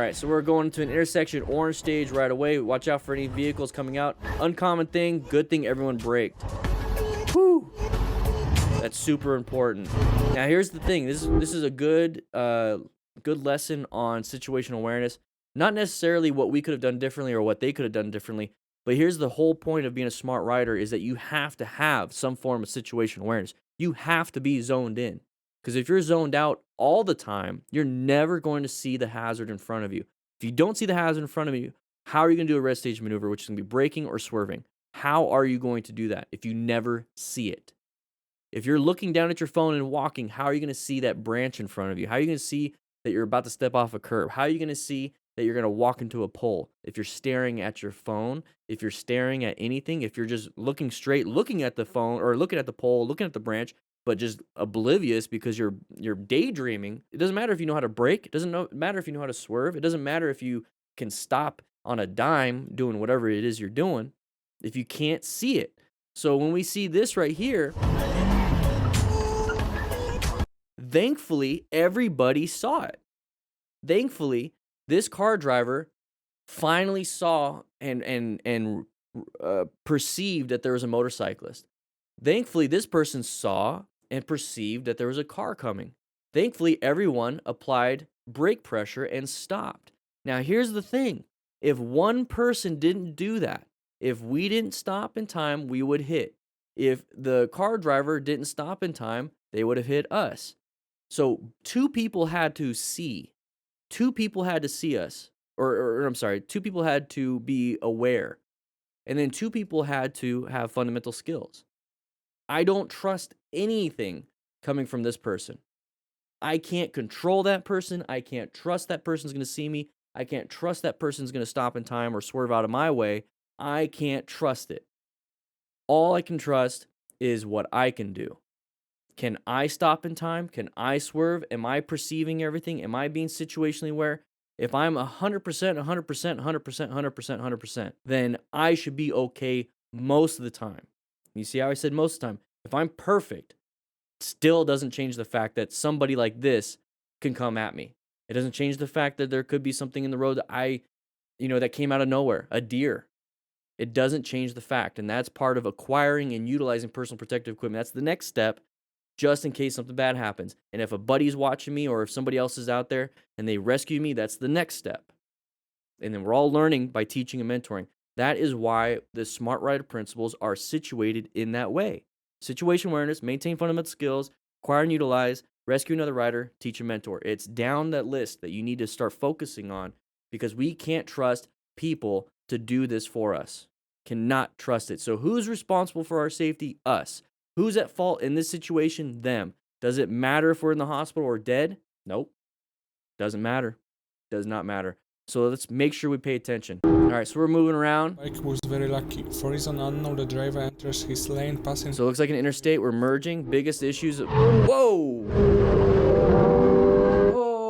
right, so we're going to an intersection, orange stage right away. Watch out for any vehicles coming out. Uncommon thing, good thing everyone braked. Whew. That's super important. Now here's the thing. This is a good lesson on situational awareness. Not necessarily what we could have done differently or what they could have done differently, but here's the whole point of being a smart rider is that you have to have some form of situational awareness. You have to be zoned in. Because if you're zoned out all the time, you're never going to see the hazard in front of you. If you don't see the hazard in front of you, how are you going to do a red stage maneuver, which is going to be braking or swerving? How are you going to do that if you never see it? If you're looking down at your phone and walking, how are you going to see that branch in front of you? How are you going to see that you're about to step off a curb? How are you going to see that you're going to walk into a pole? If you're staring at your phone, if you're staring at anything, if you're just looking straight, looking at the phone or looking at the pole, looking at the branch, but just oblivious because you're daydreaming. It doesn't matter if you know how to brake. It doesn't matter if you know how to swerve. It doesn't matter if you can stop on a dime doing whatever it is you're doing if you can't see it. So when we see this right here, thankfully, everybody saw it. Thankfully, this car driver finally saw and perceived that there was a motorcyclist. Thankfully, this person saw and perceived that there was a car coming. Thankfully, everyone applied brake pressure and stopped. Now, here's the thing. If one person didn't do that, if we didn't stop in time, we would hit. If the car driver didn't stop in time, they would have hit us. So two people had to see. Two people had to see us. Or I'm sorry, two people had to be aware. And then two people had to have fundamental skills. I don't trust anything coming from this person. I can't control that person. I can't trust that person's going to see me. I can't trust that person's going to stop in time or swerve out of my way. I can't trust it. All I can trust is what I can do. Can I stop in time? Can I swerve? Am I perceiving everything? Am I being situationally aware? If I'm 100%, 100%, 100%, 100%, 100%, then I should be okay most of the time. You see how I said most of the time? If I'm perfect, still doesn't change the fact that somebody like this can come at me. It doesn't change the fact that there could be something in the road that that came out of nowhere, a deer. It doesn't change the fact, and that's part of acquiring and utilizing personal protective equipment. That's the next step, just in case something bad happens. And if a buddy's watching me or if somebody else is out there and they rescue me, that's the next step. And then we're all learning by teaching and mentoring. That is why the smart rider principles are situated in that way. Situation awareness, maintain fundamental skills, acquire and utilize, rescue another rider, teach and mentor. It's down that list that you need to start focusing on because we can't trust people to do this for us. Cannot trust it. So who's responsible for our safety? Us. Who's at fault in this situation? Them. Does it matter if we're in the hospital or dead? Nope. Doesn't matter. Does not matter. So let's make sure we pay attention. All right, so we're moving around. Bike was very lucky. For reason unknown, the driver enters his lane, passing. So it looks like an interstate. We're merging. Biggest issues. Whoa! Whoa!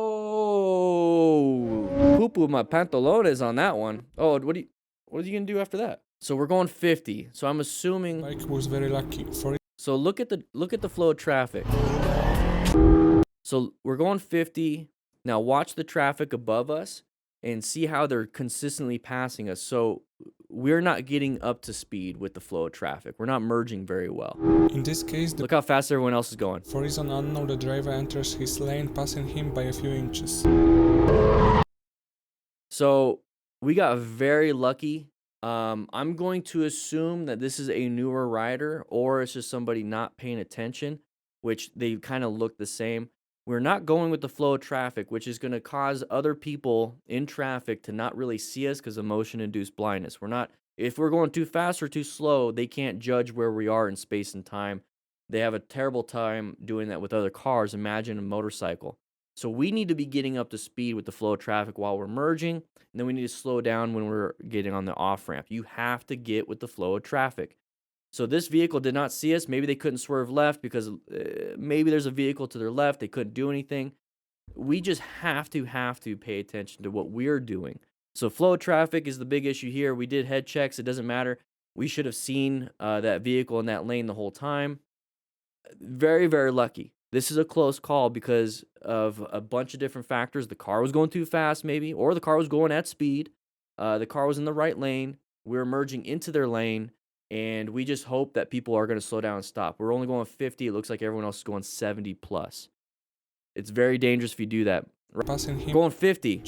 Poopoo my Pantalones on that one. Oh, what are you gonna do after that? So we're going 50. So I'm assuming. Bike was very lucky. So look at the flow of traffic. So we're going 50. Now watch the traffic above us and see how they're consistently passing us. So we're not getting up to speed with the flow of traffic. We're not merging very well. In this case, look how fast everyone else is going. For reason unknown, the driver enters his lane, passing him by a few inches. So we got very lucky. I'm going to assume that this is a newer rider or it's just somebody not paying attention, which they kind of look the same. We're not going with the flow of traffic, which is going to cause other people in traffic to not really see us because of motion-induced blindness. If we're going too fast or too slow, they can't judge where we are in space and time. They have a terrible time doing that with other cars. Imagine a motorcycle. So we need to be getting up to speed with the flow of traffic while we're merging, and then we need to slow down when we're getting on the off-ramp. You have to get with the flow of traffic. So this vehicle did not see us. Maybe they couldn't swerve left because maybe there's a vehicle to their left. They couldn't do anything. We just have to pay attention to what we're doing. So flow of traffic is the big issue here. We did head checks. It doesn't matter. We should have seen that vehicle in that lane the whole time. Very, very lucky. This is a close call because of a bunch of different factors. The car was going too fast, maybe, or the car was going at speed. The car was in the right lane. We're merging into their lane, and we just hope that people are going to slow down and stop. We're only going 50. It looks like everyone else is going 70 plus. It's very dangerous if you do that. Passing him. Going 50.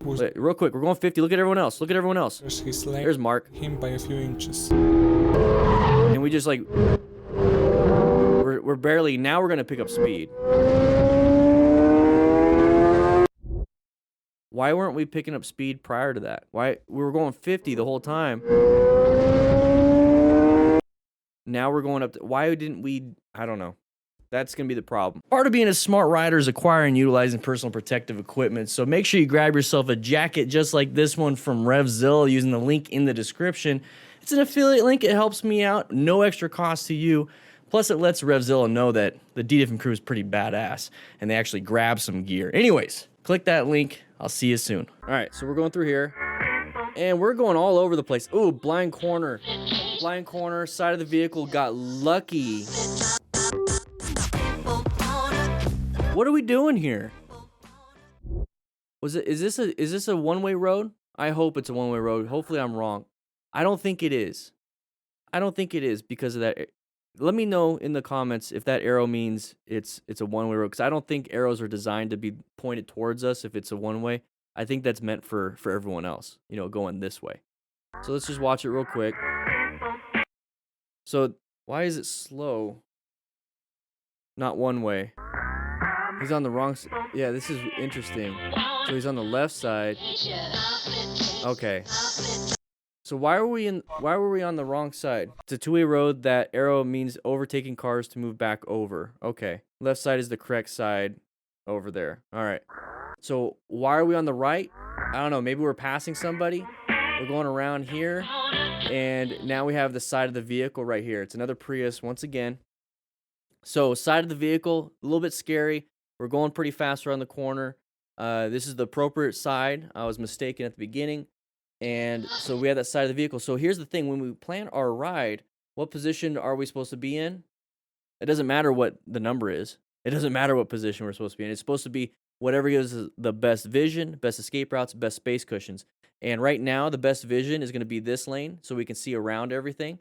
Wait, real quick, we're going 50. Look at everyone else. Look at everyone else. There's Mark. Him by a few inches. And we just like we're barely, now we're gonna pick up speed. Why weren't we picking up speed prior to that? Why we were going 50 the whole time? Now we're going up to, why didn't we? I don't know. That's going to be the problem. Part of being a smart rider is acquiring and utilizing personal protective equipment. So make sure you grab yourself a jacket just like this one from REVZILLA using the link in the description. It's an affiliate link. It helps me out. No extra cost to you. Plus, it lets REVZILLA know that the DDiffin crew is pretty badass and they actually grab some gear. Anyways, click that link. I'll see you soon. All right, so we're going through here and we're going all over the place. Ooh, blind corner. Blind corner, side of the vehicle, got lucky. What are we doing here? Is this a one-way road? I hope it's a one-way road. Hopefully I'm wrong. I don't think it is. I don't think it is because of that. Let me know in the comments if that arrow means it's a one-way road, because I don't think arrows are designed to be pointed towards us if it's a one-way. I think that's meant for everyone else, you know, going this way. So let's just watch it real quick. So why is it slow? Not one way. He's on the wrong side. Yeah, this is interesting. So he's on the left side. Okay. So why were we on the wrong side? It's a two-way road. That arrow means overtaking cars to move back over. Okay. Left side is the correct side over there. All right. So why are we on the right? I don't know. Maybe we're passing somebody. We're going around here. And now we have the side of the vehicle right here. It's another Prius once again. So side of the vehicle, a little bit scary. We're going pretty fast around the corner. This is the appropriate side. I was mistaken at the beginning. And so we have that side of the vehicle. So here's the thing. When we plan our ride, what position are we supposed to be in? It doesn't matter what the number is. It doesn't matter what position we're supposed to be in. It's supposed to be whatever gives us the best vision, best escape routes, best space cushions. And right now, the best vision is going to be this lane so we can see around everything.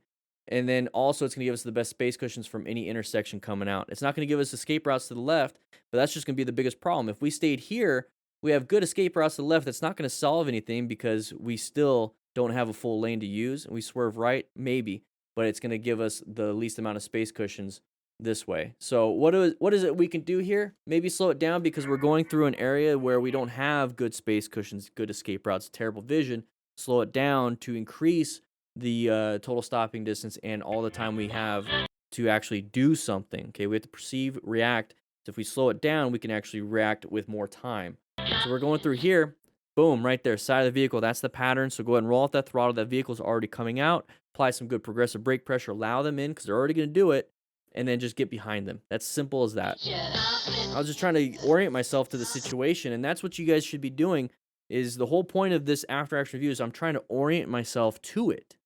And then also it's going to give us the best space cushions from any intersection coming out. It's not going to give us escape routes to the left, but that's just going to be the biggest problem. If we stayed here, we have good escape routes to the left. That's not going to solve anything because we still don't have a full lane to use. We swerve right, maybe, but it's going to give us the least amount of space cushions this way. So what is it we can do here? Maybe slow it down because we're going through an area where we don't have good space cushions, good escape routes, terrible vision. Slow it down to increase the total stopping distance and all the time we have to actually do something. Okay, we have to perceive, react. So if we slow it down, we can actually react with more time. So we're going through here. Boom, right there, side of the vehicle. That's the pattern. So go ahead and roll out that throttle. That vehicle's already coming out. Apply some good progressive brake pressure. Allow them in because they're already going to do it. And then just get behind them. That's simple as that. I was just trying to orient myself to the situation. And that's what you guys should be doing. Is the whole point of this after action review is I'm trying to orient myself to it.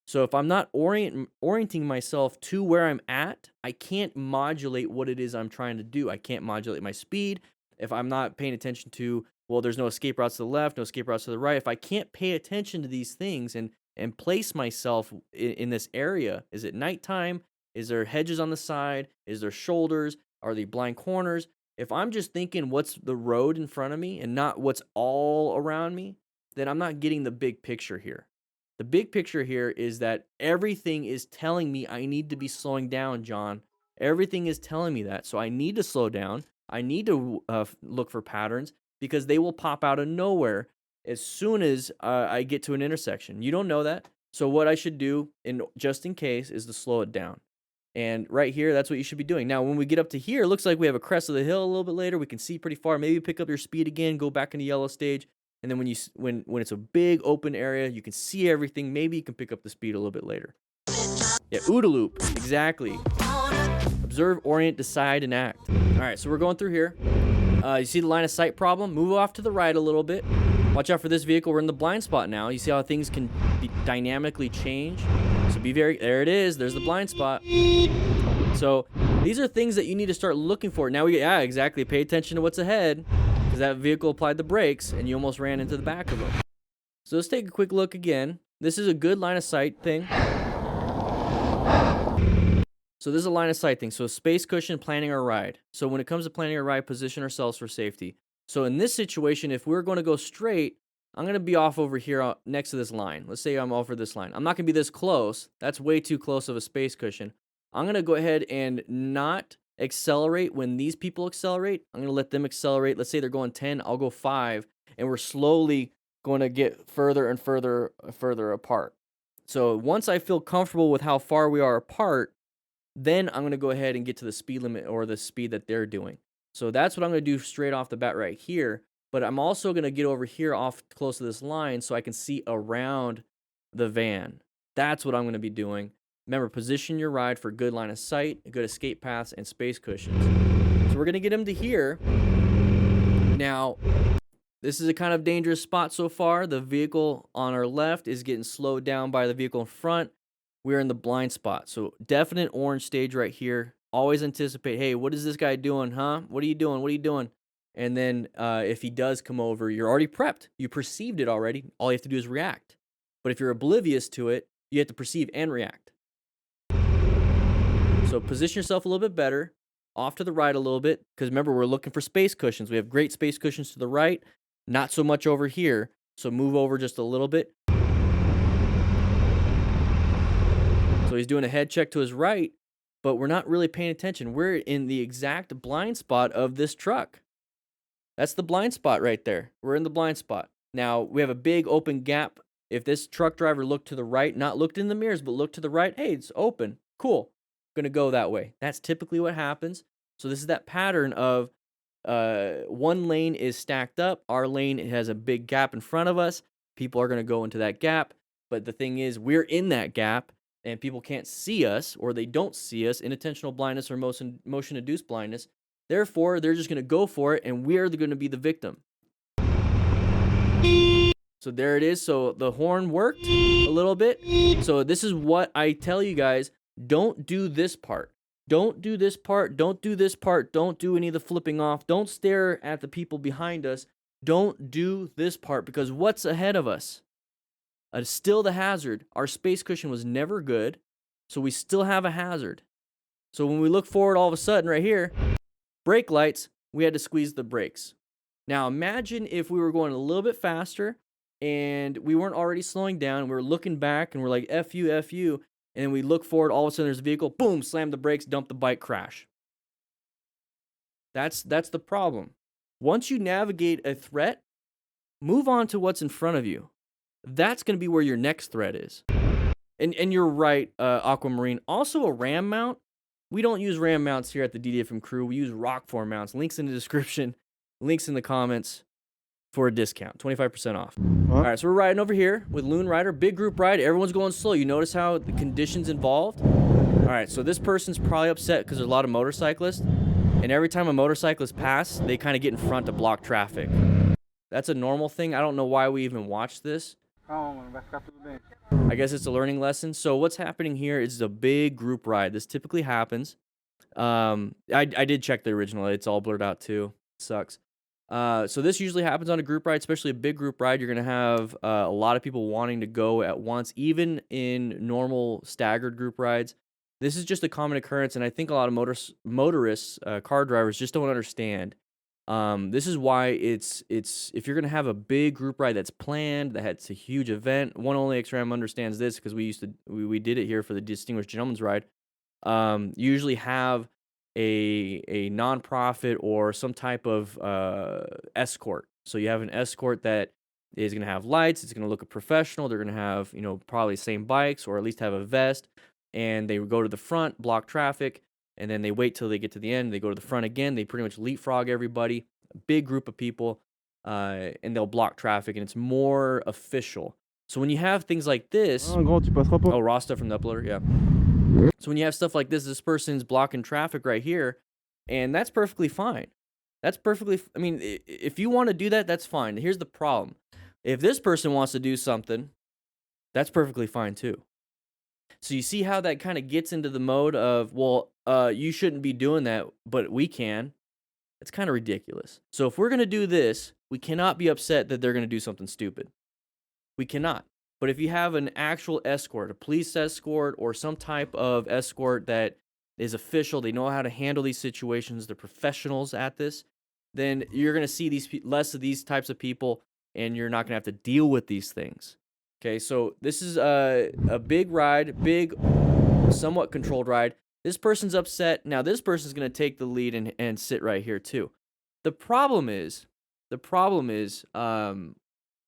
So if I'm not orienting myself to where I'm at, I can't modulate what it is I'm trying to do. I can't modulate my speed. If I'm not paying attention to, well, there's no escape routes to the left, no escape routes to the right. If I can't pay attention to these things and place myself in this area, is it nighttime? Is there hedges on the side? Is there shoulders? Are there blind corners? If I'm just thinking what's the road in front of me and not what's all around me, then I'm not getting the big picture here. The big picture here is that everything is telling me I need to be slowing down, John. Everything is telling me that. So I need to slow down. I need to look for patterns because they will pop out of nowhere as soon as I get to an intersection. You don't know that. So what I should do, just in case, is to slow it down. And right here, that's what you should be doing. Now, when we get up to here, it looks like we have a crest of the hill a little bit later. We can see pretty far. Maybe pick up your speed again, go back into yellow stage. And then when it's a big open area, you can see everything. Maybe you can pick up the speed a little bit later. Yeah, OODA loop. Exactly. Observe, orient, decide, and act. All right, so we're going through here. You see the line of sight problem? Move off to the right a little bit. Watch out for this vehicle. We're in the blind spot now. You see how things can be dynamically change? So be very, there it is. There's the blind spot. So these are things that you need to start looking for. Now yeah, exactly. Pay attention to what's ahead, because that vehicle applied the brakes and you almost ran into the back of them. So let's take a quick look again. This is a good line of sight thing. So this is a line of sight thing. So space cushion, planning our ride. So when it comes to planning our ride, position ourselves for safety. So in this situation, if we're going to go straight, I'm going to be off over here next to this line. Let's say I'm over this line. I'm not going to be this close. That's way too close of a space cushion. I'm going to go ahead and not accelerate when these people accelerate. I'm going to let them accelerate. Let's say they're going 10, I'll go 5, and we're slowly going to get further and further apart. So once I feel comfortable with how far we are apart, then I'm going to go ahead and get to the speed limit or the speed that they're doing. So that's what I'm going to do straight off the bat right here. But I'm also going to get over here off close to this line so I can see around the van. That's what I'm going to be doing. Remember, position your ride for good line of sight, good escape paths, and space cushions. So we're going to get him to here. Now, this is a kind of dangerous spot so far. The vehicle on our left is getting slowed down by the vehicle in front. We're in the blind spot. So definite orange stage right here. Always anticipate, hey, what is this guy doing, huh? What are you doing? What are you doing? And then if he does come over, you're already prepped. You perceived it already. All you have to do is react. But if you're oblivious to it, you have to perceive and react. So position yourself a little bit better, off to the right a little bit, because remember, we're looking for space cushions. We have great space cushions to the right, not so much over here. So move over just a little bit. So he's doing a head check to his right, but we're not really paying attention. We're in the exact blind spot of this truck. That's the blind spot right there. We're in the blind spot. Now, we have a big open gap. If this truck driver looked to the right, not looked in the mirrors, but looked to the right, hey, it's open. Cool. Going to go that way. That's typically what happens. So this is that pattern of one lane is stacked up. Our lane has a big gap in front of us. People are going to go into that gap. But the thing is, we're in that gap, and people can't see us, or they don't see us, inattentional blindness or motion-induced blindness. Therefore, they're just going to go for it, and we're going to be the victim. So there it is. So the horn worked a little bit. So this is what I tell you guys. Don't do this part. Don't do this part. Don't do this part. Don't do any of the flipping off. Don't stare at the people behind us. Don't do this part, because what's ahead of us? Still the hazard. Our space cushion was never good, so we still have a hazard. So when we look forward all of a sudden right here, brake lights, we had to squeeze the brakes. Now imagine if we were going a little bit faster and we weren't already slowing down. We were looking back and we're like, F you, F you. And then we look forward, all of a sudden there's a vehicle, boom, slam the brakes, dump the bike, crash. That's the problem. Once you navigate a threat, move on to what's in front of you. That's going to be where your next threat is. And you're right, Aquamarine. Also a ram mount. We don't use ram mounts here at the DDFM crew. We use rock form mounts. Links in the description, links in the comments for a discount, 25% off. All right, so we're riding over here with Loon Rider, big group ride. Everyone's going slow. You notice how the conditions involved? All right, so this person's probably upset because there's a lot of motorcyclists. And every time a motorcyclist passes, they kind of get in front to block traffic. That's a normal thing. I don't know why we even watch this. I guess it's a learning lesson. So what's happening here is a big group ride. This typically happens. I did check the original. It's all blurred out too. It sucks. So this usually happens on a group ride, especially a big group ride. You're going to have a lot of people wanting to go at once, even in normal staggered group rides. This is just a common occurrence, and I think a lot of motorists, car drivers, just don't understand. This is why it's if you're going to have a big group ride that's planned, that's a huge event. One Only XRAM understands this because we did it here for the Distinguished Gentleman's Ride. You usually have a nonprofit or some type of escort. So you have an escort that is going to have lights. It's going to look professional. They're going to have, probably the same bikes, or at least have a vest. And they go to the front, block traffic, and then they wait till they get to the end. They go to the front again. They pretty much leapfrog everybody, a big group of people, and they'll block traffic, and it's more official. So when you have things like this, Rasta from the uploader, yeah. So when you have stuff like this person's blocking traffic right here, and that's perfectly fine. That's perfectly, if you want to do that, that's fine. Here's the problem. If this person wants to do something, that's perfectly fine too. So you see how that kind of gets into the mode of, well, you shouldn't be doing that, but we can. It's kind of ridiculous. So if we're going to do this, we cannot be upset that they're going to do something stupid. We cannot. But if you have an actual escort, a police escort or some type of escort that is official, they know how to handle these situations, they're professionals at this, then you're going to see less of these types of people, and you're not going to have to deal with these things. Okay, so this is a big ride, big, somewhat controlled ride. This person's upset. Now this person's going to take the lead and sit right here too. The problem is,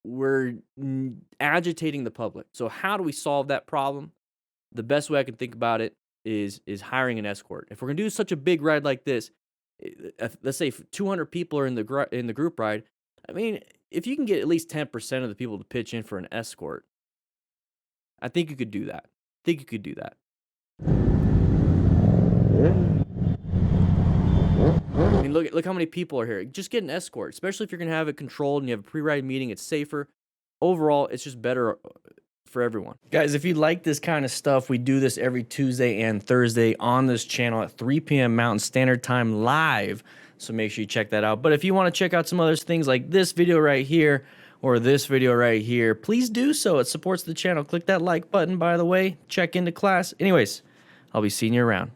we're agitating the public. So how do we solve that problem? The best way I can think about it is hiring an escort. If we're gonna do such a big ride like this, let's say 200 people are in the group ride. I mean, if you can get at least 10% of the people to pitch in for an escort, I think you could do that. I mean, look how many people are here. Just get an escort, especially if you're gonna have it controlled and you have a pre-ride meeting. It's safer. Overall, it's just better for everyone. Guys, if you like this kind of stuff, we do this every Tuesday and Thursday on this channel at 3 p.m. Mountain Standard Time live. So make sure you check that out. But if you want to check out some other things like this video right here or this video right here, please do so. It supports the channel. Click that like button, by the way. Check into class. Anyways, I'll be seeing you around.